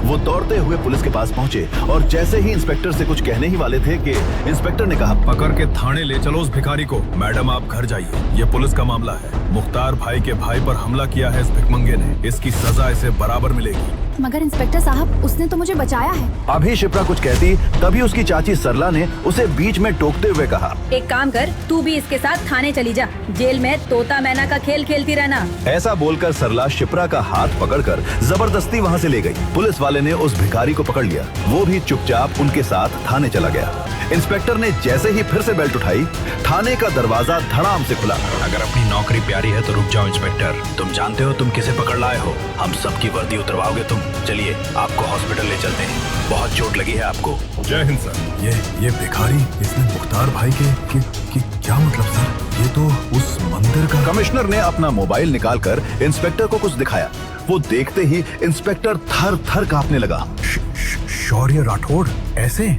वो दौड़ते हुए पुलिस के पास पहुंचे और जैसे ही इंस्पेक्टर से कुछ कहने ही वाले थे कि इंस्पेक्टर ने कहा, पकड़ के थाने ले चलो उस भिखारी को। मैडम आप घर जाइए, ये पुलिस का मामला है। मुख्तार भाई के भाई पर हमला किया है इस भिखमंगे ने, इसकी सजा इसे बराबर मिलेगी। मगर इंस्पेक्टर साहब, उसने तो मुझे बचाया है। अभी शिप्रा कुछ कहती तभी उसकी चाची सरला ने उसे बीच में टोकते हुए कहा, एक काम कर, तू भी इसके साथ थाने चली जा, जेल में तोता मैना का खेल खेलती रहना। ऐसा बोलकर सरला शिप्रा का हाथ पकड़कर जबरदस्ती वहां से ले गई। पुलिस वाले ने उस भिखारी को पकड़ लिया, वो भी चुपचाप उनके साथ थाने चला गया। इंस्पेक्टर ने जैसे ही फिर से बेल्ट उठाई, थाने का दरवाजा धड़ाम से खुला। अगर अपनी नौकरी प्यारी है तो रुक जाओ इंस्पेक्टर, तुम जानते हो तुम किसे पकड़ लाए हो। हम सबकी वर्दी उतरवाओगे तुम। चलिए आपको हॉस्पिटल ले चलते हैं, बहुत चोट लगी है आपको। जय हिंद सर। ये भिखारी, इसने मुख्तार भाई के क्या मतलब सर? ये तो उस मंदिर का। कमिश्नर ने अपना मोबाइल निकालकर इंस्पेक्टर को कुछ दिखाया। वो देखते ही इंस्पेक्टर थर थर कांपने लगा। शौर्य राठौड़ ऐसे?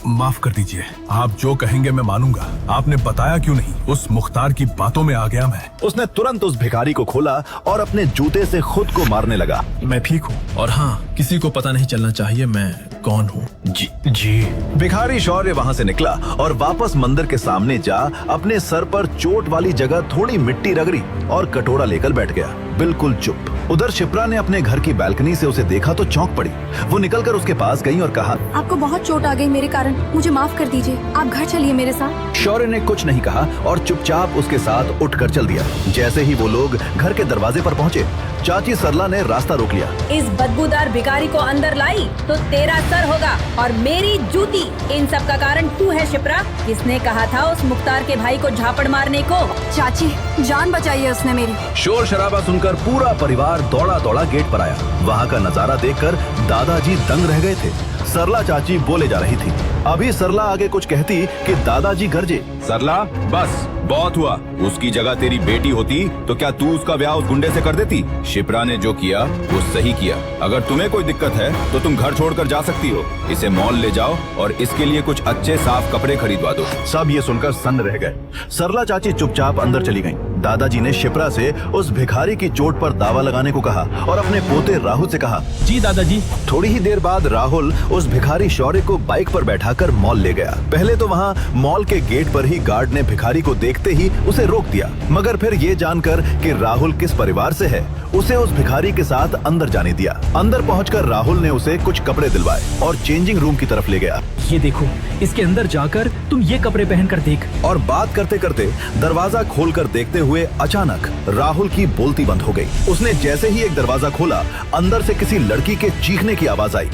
माफ कर दीजिए, आप जो कहेंगे मैं मानूंगा। आपने बताया क्यों नहीं? उस मुख्तार की बातों में आ गया मैं। उसने तुरंत उस भिखारी को खोला और अपने जूते से खुद को मारने लगा। मैं ठीक हूँ और हाँ, किसी को पता नहीं चलना चाहिए मैं कौन हूँ। जी। भिखारी शौर्य वहाँ से निकला और वापस मंदिर के सामने जा अपने सर पर चोट वाली जगह थोड़ी मिट्टी रगड़ी और कटोरा लेकर बैठ गया, बिल्कुल चुप। उधर शिप्रा ने अपने घर की बालकनी से उसे देखा तो चौंक पड़ी। वो निकलकर उसके पास गई और कहा, आपको बहुत चोट आ गई मेरे कारण, मुझे माफ कर दीजिए, आप घर चलिए मेरे साथ। शौर्य ने कुछ नहीं कहा और चुपचाप उसके साथ उठकर चल दिया। जैसे ही वो लोग घर के दरवाजे पर पहुँचे, चाची सरला ने रास्ता रोक लिया। इस बदबूदार भिखारी को अंदर लाई तो तेरा सर होगा और मेरी जूती। इन सब का कारण तू है शिप्रा। किसने कहा था उस मुख्तार के भाई को झापड़ मारने को? चाची, जान बचाई है उसने मेरी। शोर शराबा सुनकर पूरा परिवार दौड़ा दौड़ा गेट पर आया। वहाँ का नजारा देखकर दादाजी दंग रह गए थे। सरला चाची बोले जा रही थी। अभी सरला आगे कुछ कहती कि दादाजी गरजे, सरला बस बहुत हुआ। उसकी जगह तेरी बेटी होती तो क्या तू उसका ब्याह उस गुंडे से कर देती? शिप्रा ने जो किया वो सही किया। अगर तुम्हें कोई दिक्कत है तो तुम घर छोड़कर जा सकती हो। इसे मॉल ले जाओ और इसके लिए कुछ अच्छे साफ कपड़े खरीदवा दो। सब ये सुनकर सन्न रह गए। सरला चाची चुपचाप अंदर चली गईं। दादाजी ने शिप्रा से उस भिखारी की चोट पर दावा लगाने को कहा और अपने पोते राहुल से कहा, जी दादाजी। थोड़ी ही देर बाद राहुल उस भिखारी शौर्य को बाइक पर बैठाकर मॉल ले गया। पहले तो वहाँ मॉल के गेट पर ही गार्ड ने भिखारी को देखते ही उसे रोक दिया, मगर फिर ये जानकर कि राहुल किस परिवार से है, उसे उस भिखारी के साथ अंदर जाने दिया। अंदर पहुंचकर राहुल ने उसे कुछ कपड़े दिलवाए और चेंजिंग रूम की तरफ ले गया। ये देखो, इसके अंदर जाकर तुम ये कपड़े पहनकर देख। और बात करते करते दरवाजा खोलकर देखते हुए अचानक राहुल की बोलती बंद हो गई। उसने जैसे ही एक दरवाजा खोला, अंदर से किसी लड़की के चीखने की आवाज आई,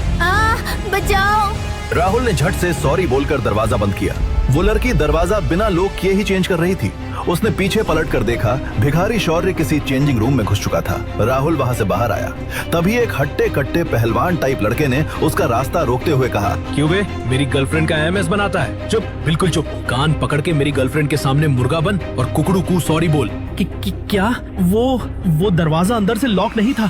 बचाओ। राहुल ने झट से सॉरी बोलकर दरवाजा बंद किया। वो लड़की दरवाजा बिना लॉक किए ही चेंज कर रही थी। उसने पीछे पलट कर देखा, भिखारी शौर्य किसी चेंजिंग रूम में घुस चुका था। राहुल वहाँ से बाहर आया। तभी एक हट्टे कट्टे पहलवान टाइप लड़के ने उसका रास्ता रोकते हुए कहा, क्यों बे, मेरी गर्लफ्रेंड का एमएस बनाता है? चुप, बिल्कुल चुप। कान पकड़ के मेरी गर्लफ्रेंड के सामने मुर्गा बन और कुकड़ू कू सॉरी बोल। क्या? वो दरवाजा अंदर से लॉक नहीं था।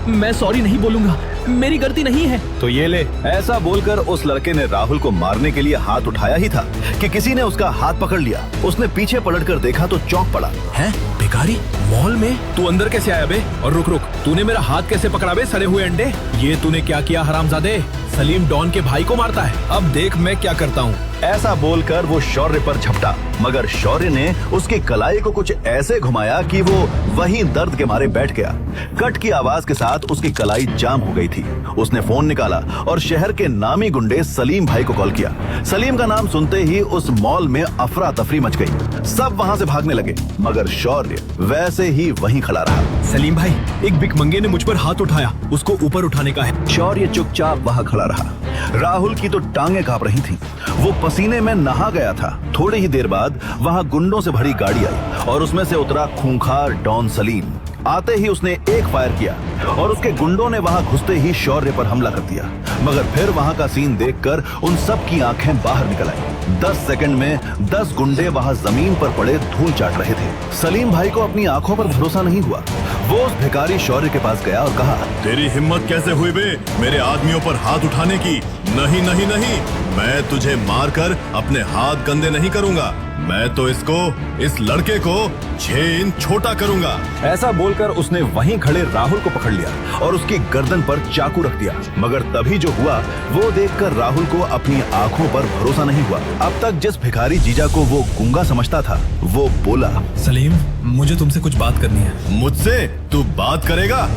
मैं सॉरी नहीं बोलूंगा, मेरी गलती नहीं है। तो ये ले। ऐसा बोलकर उस लड़के ने राहुल को मारने के लिए हाथ उठाया ही था कि किसी ने उसका हाथ पकड़ लिया। उसने पीछे पलटकर देखा तो चौंक पड़ा। है भिखारी मॉल में? तू अंदर कैसे आया बे? और रुक, तूने मेरा हाथ कैसे पकड़ा बे, सड़े हुए अंडे? ये तूने क्या किया हरामजादे? सलीम डॉन के भाई को मारता है। अब देख मैं क्या करता हूँ। ऐसा बोलकर वो शौर्य पर झपटा, मगर शौर्य ने उसकी कलाई को कुछ ऐसे घुमाया कि वो वहीं दर्द के मारे बैठ गया। कट की आवाज के साथ उसकी कलाई जाम हो गई थी। उसने फोन निकाला और शहर के नामी गुंडे सलीम भाई को कॉल किया। सलीम का नाम सुनते ही उस मॉल में अफरा तफरी मच गई। सब वहाँ से भागने लगे, मगर शौर्य वैसे ही वहीं खड़ा रहा। सलीम भाई, एक भिखमंगे ने मुझ पर हाथ उठाया, उसको ऊपर उठाने का है। शौर्य चुपचाप वहाँ खड़ा रहा। राहुल की तो टांगे कांप रही थी। वो पसीने में नहा गया था। थोड़ी ही देर बाद वहाँ गुंडों से भरी गाड़ी आई और उसमें से उतरा खूंखार डॉन सलीम। आते ही उसने एक फायर किया और उसके गुंडों ने वहां घुसते ही शौर्य पर हमला कर दिया। मगर फिर वहां का सीन देखकर उन सब की आंखें बाहर निकल आई। 10 सेकंड में 10 गुंडे वहां जमीन पर पड़े धूल चाट रहे थे। सलीम भाई को अपनी आंखों पर भरोसा नहीं हुआ। वो उस भिखारी शौर्य के पास गया और कहा, तेरी हिम्मत कैसे हुई बे मेरे आदमियों पर हाथ उठाने की? नहीं नहीं नहीं, मैं तुझे मारकर अपने हाथ गंदे नहीं करूंगा। मैं तो इस लड़के को 6 इंच छोटा करूंगा। ऐसा बोलकर उसने वहीं खड़े राहुल को पकड़ लिया और उसकी गर्दन पर चाकू रख दिया। मगर तभी जो हुआ वो देखकर राहुल को अपनी आंखों पर भरोसा नहीं हुआ। अब तक जिस भिखारी जीजा को वो गूंगा समझता था वो बोला, सलीम, मुझे तुमसे कुछ बात करनी है। मुझसे तू बात करेगा?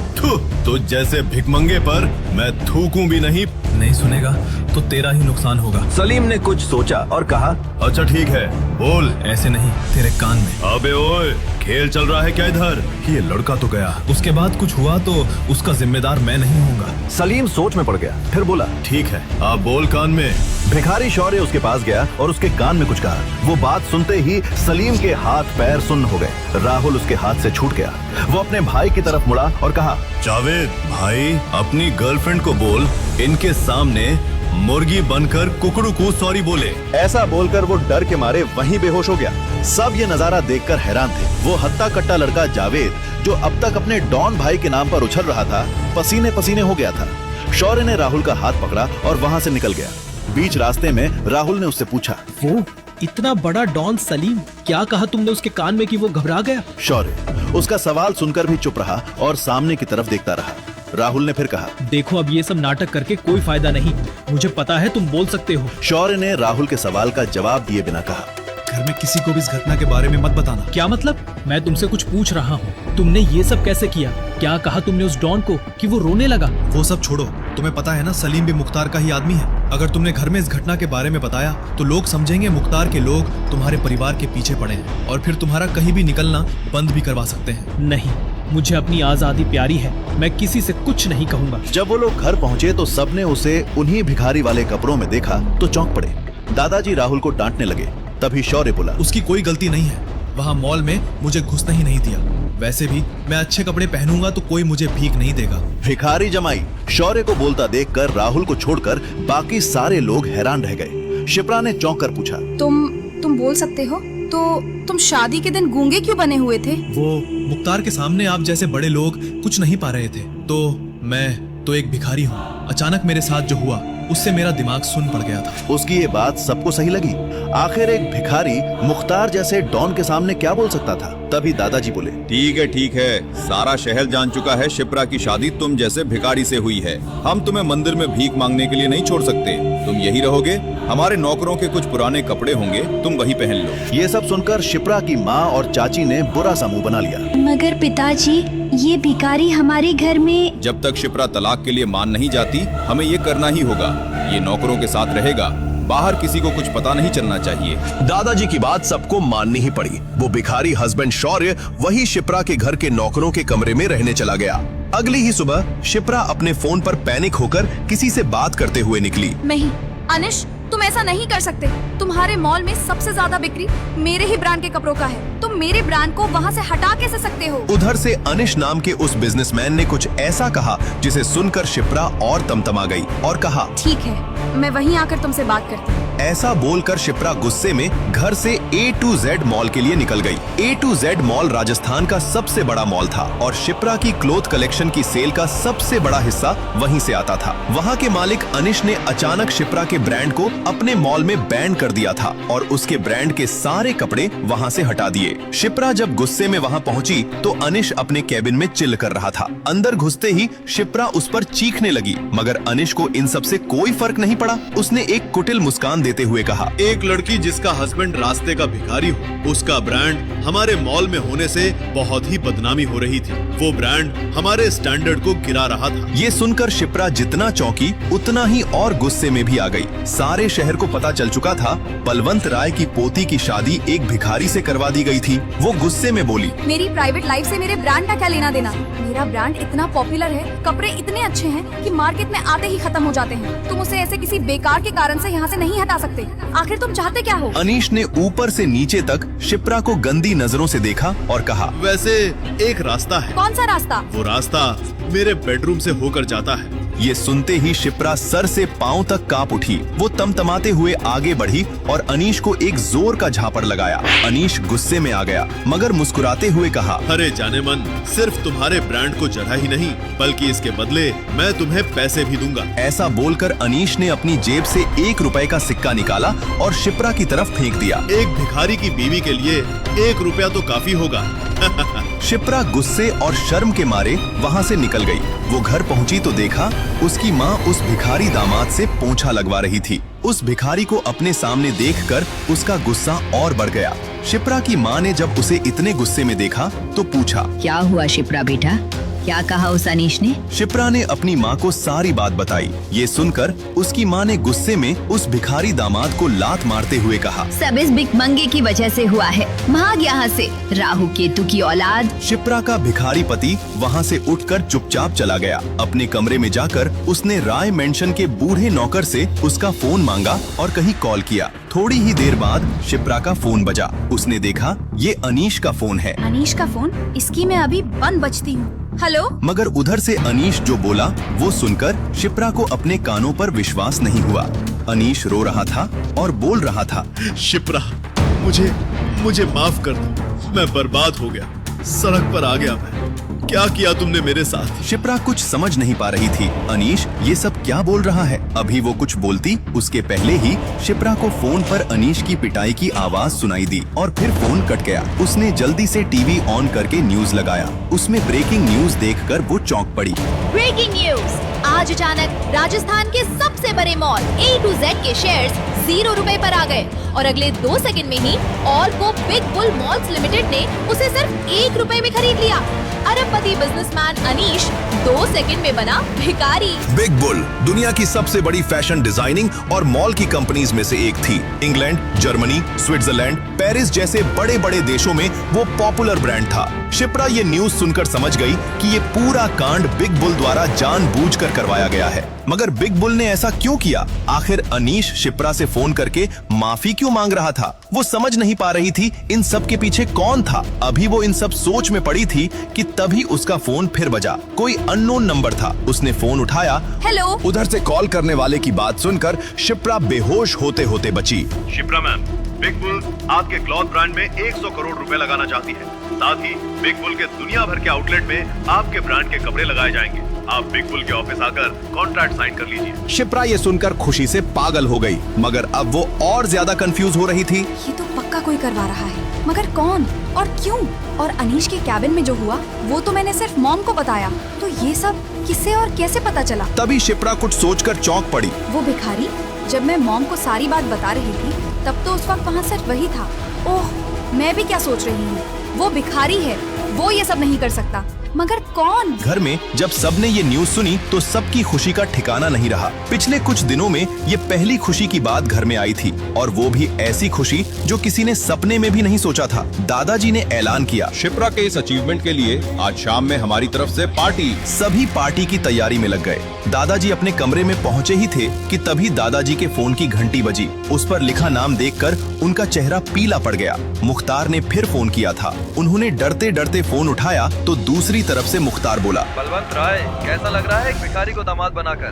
तुझ जैसे भिखमंगे पर मैं थूकूं भी नहीं। नहीं सुनेगा तो तेरा ही नुकसान होगा। सलीम ने कुछ सोचा और कहा, अच्छा ठीक है, बोल। ऐसे नहीं, तेरे कान में। अबे ओए, खेल चल रहा है क्या इधर? ये लड़का तो गया, उसके बाद कुछ हुआ तो उसका जिम्मेदार मैं नहीं होऊंगा। सलीम सोच में पड़ गया, फिर बोला, ठीक है, आप बोल कान में। भिखारी शौर्य उसके पास गया और उसके कान में कुछ कहा। वो बात सुनते ही सलीम के हाथ पैर सुन्न हो गए। राहुल उसके हाथ से छूट गया। वो अपने भाई की तरफ मुड़ा और कहा, जावेद भाई, अपनी गर्लफ्रेंड को बोल इनके सामने मुर्गी बनकर कुकड़ू को सॉरी बोले। ऐसा बोलकर वो डर के मारे वहीं बेहोश हो गया। सब ये नजारा देखकर हैरान थे। वो हत्ता कट्टा लड़का जावेद, जो अब तक अपने डॉन भाई के नाम पर उछल रहा था, पसीने पसीने हो गया था। शौर्य ने राहुल का हाथ पकड़ा और वहां से निकल गया। बीच रास्ते में राहुल ने उससे पूछा, वो इतना बड़ा डॉन सलीम, क्या कहा तुमने उसके कान में कि वो घबरा गया? शौर्य उसका सवाल सुनकर भी चुप रहा और सामने की तरफ देखता रहा। राहुल ने फिर कहा, देखो अब ये सब नाटक करके कोई फायदा नहीं, मुझे पता है तुम बोल सकते हो। शौर्य ने राहुल के सवाल का जवाब दिए बिना कहा, घर में किसी को भी इस घटना के बारे में मत बताना। क्या मतलब? मैं तुमसे कुछ पूछ रहा हूँ, तुमने ये सब कैसे किया? क्या कहा तुमने उस डॉन को कि वो रोने लगा? वो सब छोड़ो, तुम्हें पता है ना सलीम भी मुख्तार का ही आदमी है। अगर तुमने घर में इस घटना के बारे में बताया तो लोग समझेंगे मुख्तार के लोग तुम्हारे परिवार के पीछे पड़े हैं और फिर तुम्हारा कहीं भी निकलना बंद भी करवा सकते हैं। नहीं, मुझे अपनी आजादी प्यारी है, मैं किसी से कुछ नहीं कहूँगा। जब वो लोग घर पहुंचे तो सबने उसे उन्हीं भिखारी वाले कपड़ों में देखा तो चौंक पड़े। दादाजी राहुल को डांटने लगे। तभी शौर्य बोला, उसकी कोई गलती नहीं है, वहाँ मॉल में मुझे घुसने ही नहीं दिया। वैसे भी मैं अच्छे कपड़े पहनूंगा तो कोई मुझे भीख नहीं देगा। भिखारी जमाई शौर्य को बोलता देखकर राहुल को छोड़कर बाकी सारे लोग हैरान रह गए। शिप्रा ने चौंक कर पूछा, तुम बोल सकते हो? तो तुम शादी के दिन गूंगे क्यों बने हुए थे? वो मुख्तार के सामने आप जैसे बड़े लोग कुछ नहीं पा रहे थे, तो मैं तो एक भिखारी हूँ। अचानक मेरे साथ जो हुआ उससे मेरा दिमाग सुन पड़ गया था। उसकी ये बात सबको सही लगी। आखिर एक भिखारी मुख्तार जैसे डॉन के सामने क्या बोल सकता था? तभी दादाजी बोले, ठीक है, सारा शहर जान चुका है शिप्रा की शादी तुम जैसे भिखारी से हुई है। हम तुम्हें मंदिर में भीख मांगने के लिए नहीं छोड़ सकते। तुम यही रहोगे, हमारे नौकरों के कुछ पुराने कपड़े होंगे, तुम वही पहन लो। ये सब सुनकर शिप्रा की माँ और चाची ने बुरा सा मुंह बना लिया। मगर पिताजी, ये भिखारी हमारे घर में। जब तक शिप्रा तलाक के लिए मान नहीं जाती, हमें ये करना ही होगा। ये नौकरों के साथ रहेगा, बाहर किसी को कुछ पता नहीं चलना चाहिए। दादाजी की बात सबको माननी ही पड़ी। वो भिखारी हस्बैंड शौर्य वही शिप्रा के घर के नौकरों के कमरे में रहने चला गया। अगली ही सुबह शिप्रा अपने फोन पर पैनिक होकर किसी से बात करते हुए निकली। नहीं अनिश, तुम ऐसा नहीं कर सकते। तुम्हारे मॉल में सबसे ज्यादा बिक्री मेरे ही ब्रांड के कपड़ों का है। तुम मेरे ब्रांड को वहाँ से हटा कैसे सकते हो? उधर से अनिश नाम के उस बिजनेसमैन ने कुछ ऐसा कहा जिसे सुनकर शिप्रा और तमतमा गई और कहा, ठीक है, मैं वहीं आकर तुमसे बात करती हूँ। ऐसा बोलकर शिप्रा गुस्से में घर से A to Z मॉल के लिए निकल गई। A to Z mall Rajasthan का सबसे बड़ा मॉल था और शिप्रा की क्लोथ कलेक्शन की सेल का सबसे बड़ा हिस्सा वहीं से आता था। वहाँ के मालिक अनिश ने अचानक शिप्रा के ब्रांड को अपने मॉल में बैन कर दिया था और उसके ब्रांड के सारे कपड़े वहाँ से हटा दिए। शिप्रा जब गुस्से में वहाँ पहुँची तो अनिश अपने कैबिन में चिल कर रहा था। अंदर घुसते ही शिप्रा उस पर चीखने लगी, मगर अनिश को इन सब से कोई फर्क नहीं पड़ा। उसने एक कुटिल मुस्कान देते हुए कहा, एक लड़की जिसका हस्बैंड रास्ते का भिखारी हो, उसका ब्रांड हमारे मॉल में होने से बहुत ही बदनामी हो रही थी। वो ब्रांड हमारे स्टैंडर्ड को गिरा रहा था। ये सुनकर शिप्रा जितना चौंकी उतना ही और गुस्से में भी आ गई। सारे शहर को पता चल चुका था बलवंत राय की पोती की शादी एक भिखारी से करवा दी गई थी। वो गुस्से में बोली, मेरी प्राइवेट लाइफ से मेरे ब्रांड का क्या लेना देना? मेरा ब्रांड इतना पॉपुलर है, कपड़े इतने अच्छे हैं कि मार्केट में आते ही खत्म हो जाते हैं। तुम उसे ऐसे किसी बेकार के कारण से यहाँ से नहीं हटा सकते। आखिर तुम चाहते क्या हो? अनीश ने ऊपर से नीचे तक शिप्रा को गंदी नजरों से देखा और कहा, वैसे एक रास्ता है। कौन सा रास्ता? वो रास्ता मेरे बेडरूम से होकर जाता है। ये सुनते ही शिप्रा सर से पांव तक कांप उठी। वो तमतमाते हुए आगे बढ़ी और अनीश को एक जोर का झापड़ लगाया। अनीश गुस्से में आ गया मगर मुस्कुराते हुए कहा, अरे जाने मन, सिर्फ तुम्हारे ब्रांड को जरा ही नहीं बल्कि इसके बदले मैं तुम्हें पैसे भी दूंगा। ऐसा बोलकर अनीश ने अपनी जेब से 1 रुपए का सिक्का सिक्का निकाला और शिप्रा की तरफ फेंक दिया। एक भिखारी की बीवी के लिए 1 रुपया तो काफी होगा। शिप्रा गुस्से और शर्म के मारे वहाँ से निकल गई। वो घर पहुँची तो देखा उसकी माँ उस भिखारी दामाद से पोंछा लगवा रही थी। उस भिखारी को अपने सामने देखकर उसका गुस्सा और बढ़ गया। शिप्रा की माँ ने जब उसे इतने गुस्से में देखा तो पूछा, क्या हुआ शिप्रा बेटा, क्या कहा उस अनीश ने? शिप्रा ने अपनी माँ को सारी बात बताई। ये सुनकर उसकी माँ ने गुस्से में उस भिखारी दामाद को लात मारते हुए कहा, सब इस भिखमंगे की वजह से हुआ है, भाग यहाँ से, राहु केतु की औलाद। शिप्रा का भिखारी पति वहाँ से उठकर चुपचाप चला गया। अपने कमरे में जाकर उसने राय मेंशन के बूढ़े नौकर से उसका फोन मांगा और कहीं कॉल किया। थोड़ी ही देर बाद शिप्रा का फोन बजा। उसने देखा ये अनीश का फोन है। अनीश का फोन? इसकी मैं अभी बंद बजती हूँ। हेलो। मगर उधर से अनीश जो बोला वो सुनकर शिप्रा को अपने कानों पर विश्वास नहीं हुआ। अनीश रो रहा था और बोल रहा था, शिप्रा, मुझे माफ कर दो, मैं बर्बाद हो गया, सड़क पर आ गया मैं। क्या किया तुमने मेरे साथ? शिप्रा कुछ समझ नहीं पा रही थी। अनीश ये सब क्या बोल रहा है? अभी वो कुछ बोलती उसके पहले ही शिप्रा को फोन पर अनीश की पिटाई की आवाज सुनाई दी और फिर फोन कट गया। उसने जल्दी से टीवी ऑन करके न्यूज लगाया। उसमें ब्रेकिंग न्यूज देखकर वो चौंक पड़ी। Breaking news! आज अचानक राजस्थान के सबसे बड़े मॉल A to Z के शेयर्स 0 रुपए पर आ गए और अगले 2 सेकंड में ही ऑल्को बिग बुल मॉल्स लिमिटेड ने उसे सिर्फ 1 रुपए में खरीद लिया। अरबपति बिजनेसमैन अनीश 2 सेकंड में बना भिखारी। बिग बुल दुनिया की सबसे बड़ी फैशन डिजाइनिंग और मॉल की कंपनीज में से एक थी। इंग्लैंड, जर्मनी, स्विट्जरलैंड, पेरिस जैसे बड़े बड़े देशों में वो पॉपुलर ब्रांड था। शिप्रा ये न्यूज सुनकर समझ गई कि ये पूरा कांड बिग बुल द्वारा जानबूझकर करवाया गया है। मगर बिग बुल ने ऐसा क्यों किया? आखिर अनीश शिप्रा से फोन करके माफी क्यों मांग रहा था? वो समझ नहीं पा रही थी इन सब के पीछे कौन था। अभी वो इन सब सोच में पड़ी थी कि तभी उसका फोन फिर बजा। कोई अननोन नंबर था। उसने फोन उठाया। हेलो। उधर से कॉल करने वाले की बात सुनकर शिप्रा बेहोश होते होते बची। शिप्रा मैम, बिग बुल आपके क्लॉथ ब्रांड में 100 करोड़ रुपए लगाना चाहती है। साथ ही बिग बुल के दुनिया भर के आउटलेट में आपके ब्रांड के कपड़े लगाए जाएंगे। आप बिग बुल के ऑफिस आकर कॉन्ट्रैक्ट साइन कर लीजिए। शिप्रा ये सुनकर खुशी से पागल हो गई, मगर अब वो और ज्यादा कंफ्यूज हो रही थी। ये तो पक्का कोई करवा रहा है, मगर कौन और क्यों? और अनीश के कैबिन में जो हुआ वो तो मैंने सिर्फ मॉम को बताया, तो ये सब किसे और कैसे पता चला? तभी शिप्रा कुछ सोचकर चौंक पड़ी। वो भिखारी? जब मैं मॉम को सारी बात बता रही थी तब तो उस वक्त वहाँ सिर्फ वही था। ओह, मैं भी क्या सोच रही हूँ। वो भिखारी है, वो ये सब नहीं कर सकता, मगर कौन? घर में जब सबने ये न्यूज सुनी तो सबकी खुशी का ठिकाना नहीं रहा। पिछले कुछ दिनों में ये पहली खुशी की बात घर में आई थी, और वो भी ऐसी खुशी जो किसी ने सपने में भी नहीं सोचा था। दादाजी ने ऐलान किया, शिप्रा के इस अचीवमेंट के लिए आज शाम में हमारी तरफ से पार्टी। सभी पार्टी की तैयारी में लग गए। दादाजी अपने कमरे में पहुँचे ही थे कि तभी दादाजी के फोन की घंटी बजी। उस पर लिखा नाम देखकर उनका चेहरा पीला पड़ गया। मुख्तार ने फिर फोन किया था। उन्होंने डरते डरते फोन उठाया तो दूसरी तरफ से मुख्तार बोला, बलवंत राय, कैसा लग रहा है एक भिखारी को दामाद बनाकर?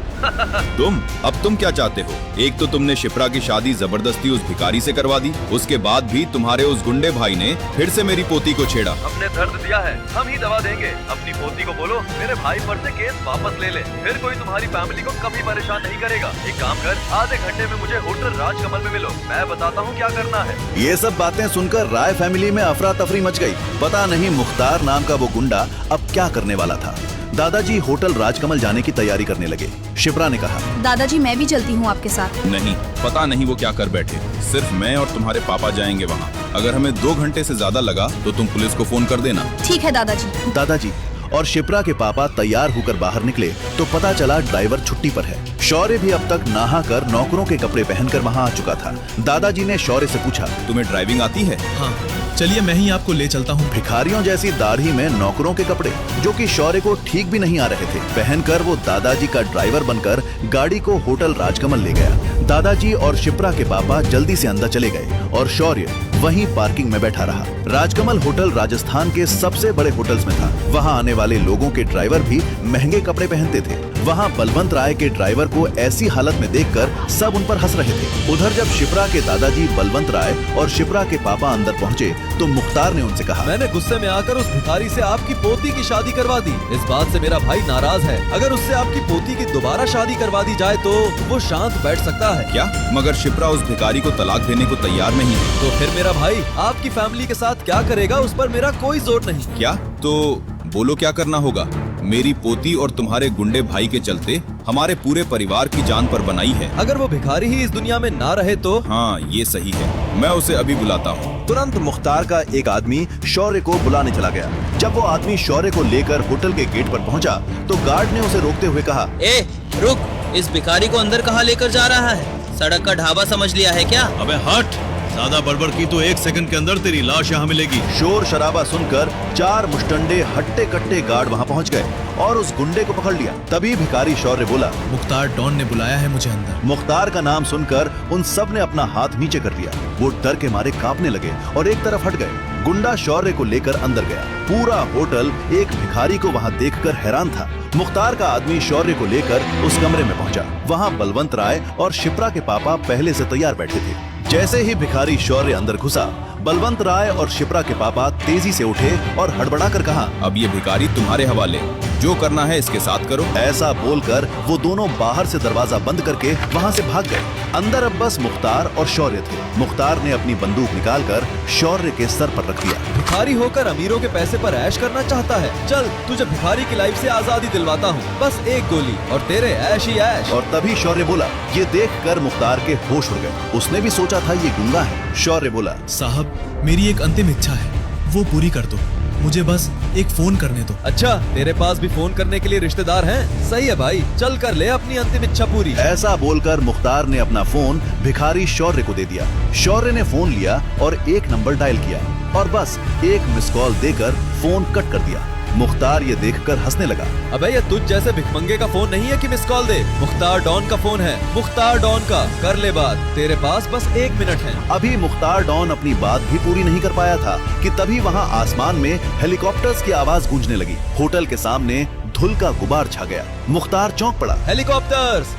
तुम क्या चाहते हो? एक तो तुमने शिप्रा की शादी जबरदस्ती उस भिखारी से करवा दी, उसके बाद भी तुम्हारे उस गुंडे भाई ने फिर से मेरी पोती को छेड़ा। हमने दर्द दिया है, हम ही दवा देंगे। अपनी पोती को बोलो मेरे भाई पर से केस वापस ले ले, फिर कोई तुम्हारी फैमिली को कभी परेशान नहीं करेगा। एक काम कर, आधे घंटे में मुझे होटल राजकमल में मिलो, मैं बताता हूँ क्या करना है। ये सब बातें सुनकर राय फैमिली में अफरा तफरी मच गई। पता नहीं मुख्तार नाम का वो गुंडा अब क्या करने वाला था। दादाजी होटल राजकमल जाने की तैयारी करने लगे। शिप्रा ने कहा, दादाजी मैं भी चलती हूँ आपके साथ। नहीं, पता नहीं वो क्या कर बैठे। सिर्फ मैं और तुम्हारे पापा जाएंगे वहाँ। अगर हमें 2 घंटे से ज्यादा लगा तो तुम पुलिस को फोन कर देना। ठीक है दादाजी। दादाजी और शिप्रा के पापा तैयार होकर बाहर निकले तो पता चला ड्राइवर छुट्टी पर है। शौर्य भी अब तक नहाकर नौकरों के कपड़े पहनकर वहाँ आ चुका था। दादाजी ने शौर्य से पूछा, तुम्हें ड्राइविंग आती है? हाँ, चलिए मैं ही आपको ले चलता हूँ। भिखारियों जैसी दाढ़ी में नौकरों के कपड़े जो कि शौर्य को ठीक भी नहीं आ रहे थे, पहनकर वो दादाजी का ड्राइवर बनकर गाड़ी को होटल राजकमल ले गया। दादाजी और शिप्रा के पापा जल्दी से अंदर चले गए और शौर्य वहीं पार्किंग में बैठा रहा। राजकमल होटल राजस्थान के सबसे बड़े होटल्स में था। वहाँ आने वाले लोगों के ड्राइवर भी महंगे कपड़े पहनते थे। वहाँ बलवंत राय के ड्राइवर को ऐसी हालत में देखकर सब उन पर हंस रहे थे। उधर जब शिप्रा के दादाजी बलवंत राय और शिप्रा के पापा अंदर पहुँचे तो मुख्तार ने उनसे कहा, मैंने गुस्से में आकर उस भिखारी से आपकी पोती की शादी करवा दी। इस बात से मेरा भाई नाराज है। अगर उससे आपकी पोती की दोबारा शादी करवा दी जाए तो वो शांत बैठ सकता है। क्या? मगर शिप्रा उस भिखारी को तलाक देने को तैयार नहीं है। तो फिर मेरा भाई आपकी फैमिली के साथ क्या करेगा उस पर मेरा कोई जोर नहीं। क्या? तो बोलो क्या करना होगा? मेरी पोती और तुम्हारे गुंडे भाई के चलते हमारे पूरे परिवार की जान पर बनाई है। अगर वो भिखारी ही इस दुनिया में ना रहे तो? हाँ, ये सही है। मैं उसे अभी बुलाता हूँ। तुरंत मुख्तार का एक आदमी शौर्य को बुलाने चला गया। जब वो आदमी शौर्य को लेकर होटल के गेट पर पहुंचा तो गार्ड ने उसे रोकते हुए कहा, ए रुक, इस भिखारी को अंदर कहाँ लेकर जा रहा है? सड़क का ढाबा समझ लिया है क्या? अबे हट, ज्यादा बड़बड़ की तो 1 सेकंड के अंदर तेरी लाश यहाँ मिलेगी। शोर शराबा सुनकर 4 मुस्टंडे हट्टे कट्टे गार्ड वहाँ पहुँच गए और उस गुंडे को पकड़ लिया। तभी भिखारी शौर्य बोला, मुख्तार डॉन ने बुलाया है मुझे अंदर। मुख्तार का नाम सुनकर उन सब ने अपना हाथ नीचे कर लिया। वो डर के मारे कांपने लगे और एक तरफ हट गए। गुंडा शौर्य को लेकर अंदर गया। पूरा होटल एक भिखारी को वहाँ देखकर हैरान था। मुख्तार का आदमी शौर्य को लेकर उस कमरे में पहुंचा। वहाँ बलवंत राय और शिप्रा के पापा पहले से तैयार बैठे थे। जैसे ही भिखारी शौर्य अंदर घुसा, बलवंत राय और शिप्रा के पापा तेजी से उठे और हड़बड़ाकर कहा, अब ये भिखारी तुम्हारे हवाले, जो करना है इसके साथ करो। ऐसा बोलकर वो दोनों बाहर से दरवाजा बंद करके वहाँ से भाग गए। अंदर अब बस मुख्तार और शौर्य थे। मुख्तार ने अपनी बंदूक निकालकर शौर्य के सर पर रख दिया। भिखारी होकर अमीरों के पैसे पर ऐश करना चाहता है? चल तुझे भिखारी की लाइफ से आजादी दिलवाता हूँ। बस एक गोली और तेरे ऐश ही ऐश। और तभी शौर्य बोला। ये देखकर मुख्तार के होश उड़ गए। उसने भी सोचा था ये गुंगा है। शौर्य बोला, साहब मेरी एक अंतिम इच्छा है, वो पूरी कर दो। मुझे बस एक फोन करने दो। अच्छा, तेरे पास भी फोन करने के लिए रिश्तेदार हैं? सही है भाई, चल कर ले अपनी अंतिम इच्छा पूरी। ऐसा बोलकर मुख्तार ने अपना फोन भिखारी शौर्य को दे दिया। शौर्य ने फोन लिया और एक नंबर डायल किया और बस एक मिस कॉल देकर फोन कट कर दिया। मुख्तार ये देखकर हंसने लगा। अबे ये तुझ जैसे भिखमंगे का फोन नहीं है कि मिस कॉल दे। मुख्तार डॉन का फोन है, मुख्तार डॉन का। कर ले बात, तेरे पास बस 1 मिनट है। अभी मुख्तार डॉन अपनी बात भी पूरी नहीं कर पाया था कि तभी वहाँ आसमान में हेलीकॉप्टर्स की आवाज गूंजने लगी। होटल के सामने धुल का गुबार छा गया। मुख्तार चौंक पड़ा। हेलीकॉप्टर्स!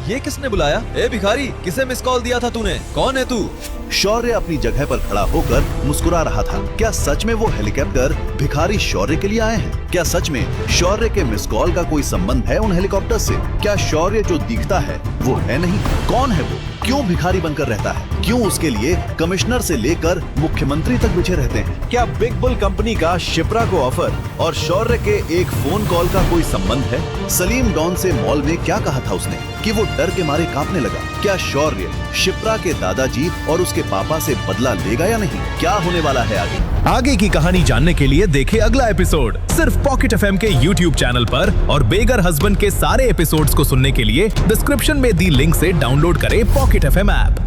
ये किसने बुलाया? ए भिखारी, किसे मिस कॉल दिया था तूने? कौन है तू? शौर्य अपनी जगह पर खड़ा होकर मुस्कुरा रहा था। क्या सच में वो हेलीकॉप्टर भिखारी शौर्य के लिए आए हैं? क्या सच में शौर्य के मिस कॉल का कोई संबंध है उन हेलीकॉप्टर से? क्या शौर्य जो दिखता है वो है नहीं? कौन है वो? क्यों भिखारी बनकर रहता है? क्यों उसके लिए कमिश्नर से लेकर मुख्यमंत्री तक बिछे रहते हैं? क्या बिग बुल कंपनी का शिप्रा को ऑफर और शौर्य के एक फोन कॉल का कोई संबंध है? सलीम डॉन से मॉल में क्या कहा था उसने कि वो डर के मारे कांपने लगा? क्या शौर्य शिप्रा के दादाजी और उसके पापा से बदला लेगा या नहीं? क्या होने वाला है आगे की कहानी जानने के लिए देखें अगला एपिसोड सिर्फ पॉकेट एफएम के YouTube चैनल पर। और बेगर हस्बैंड के सारे एपिसोड्स को सुनने के लिए डिस्क्रिप्शन में दी लिंक से डाउनलोड करें पॉकेट एफएम ऐप।